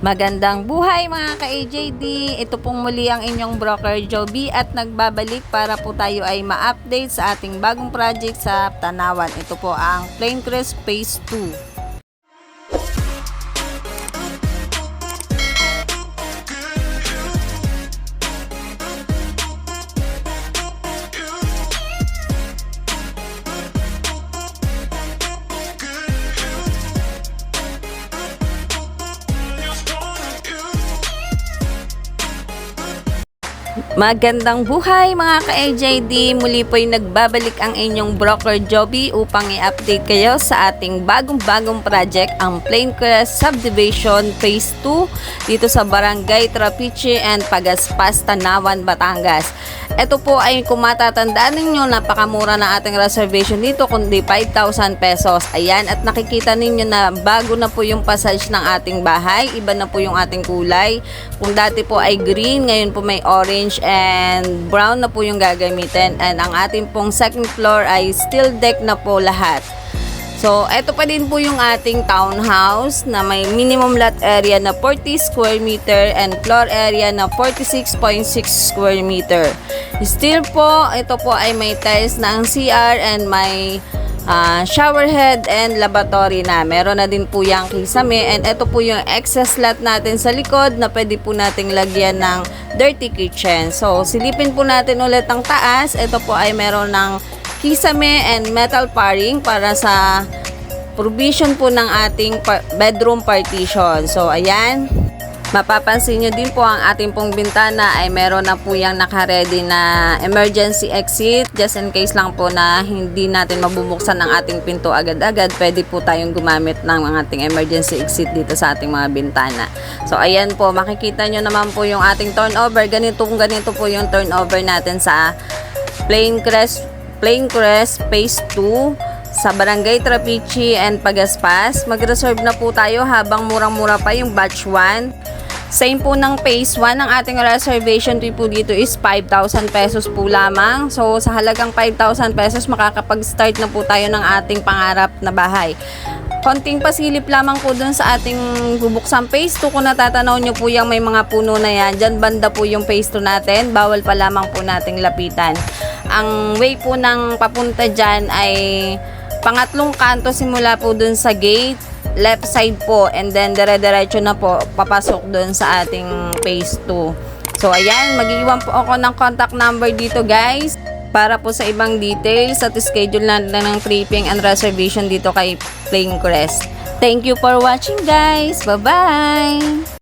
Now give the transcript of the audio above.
Magandang buhay mga ka-AJD! Ito pong muli ang inyong broker Joby at nagbabalik para po tayo ay ma-update sa ating bagong project sa Tanawan. Ito po ang Planecrest Phase 2. Magandang buhay mga ka-AJD! Muli po yung nagbabalik ang inyong broker Joby upang i-update kayo sa ating bagong project, ang Planecrest Subdivision Phase 2 dito sa Barangay Trapiche and Pagaspas, Tanawan, Batangas. Ito po ay kung matatandaan ninyo, napakamura na ating reservation dito kundi 5,000 pesos. Ayan, at nakikita ninyo na bago na po yung passage ng ating bahay. Iba na po yung ating kulay. Kung dati po ay green, ngayon po may orange and brown na po yung gagamitin. And ang ating pong second floor ay steel deck na po lahat. So, ito pa din po yung ating townhouse na may minimum lot area na 40 square meter and floor area na 46.6 square meter. Still po, ito po ay may tiles na ang CR and may shower head and lavatory na. Meron na din po yung kisame and ito po yung excess lot natin sa likod na pwede po nating lagyan ng dirty kitchen. So, silipin po natin ulit ang taas. Ito po ay meron ng kisame and metal paring para sa provision po ng ating bedroom partition. So, ayan. Mapapansin nyo din po ang ating pong bintana ay meron na po yung naka-ready na emergency exit. Just in case lang po na hindi natin mabubuksan ang ating pinto agad-agad, pwede po tayong gumamit ng ating emergency exit dito sa ating mga bintana. So, ayan po. Makikita nyo naman po yung ating turnover. Ganito po yung turnover natin sa Planecrest Phase 2 sa Barangay Trapiche and Pagaspas. Mag-reserve na po tayo habang murang-mura pa yung batch 1. Same po ng Phase 1, ang ating reservation fee po dito is 5,000 pesos po lamang. So, sa halagang 5,000 pesos, makakapag-start na po tayo ng ating pangarap na bahay. Konting pasilip lamang po dun sa ating bubuksang Phase 2. Kung natatanaw nyo po yung may mga puno na yan, dyan banda po yung Phase 2 natin. Bawal pa lamang po nating lapitan. Ang way po ng papunta dyan ay pangatlong kanto simula po dun sa gate, left side po, and then dire-diretso na po papasok dun sa ating Phase 2. So, ayan, mag-iwan po ako ng contact number dito guys para po sa ibang details at schedule na ng tripping and reservation dito kay Planecrest. Thank you for watching guys. Bye-bye!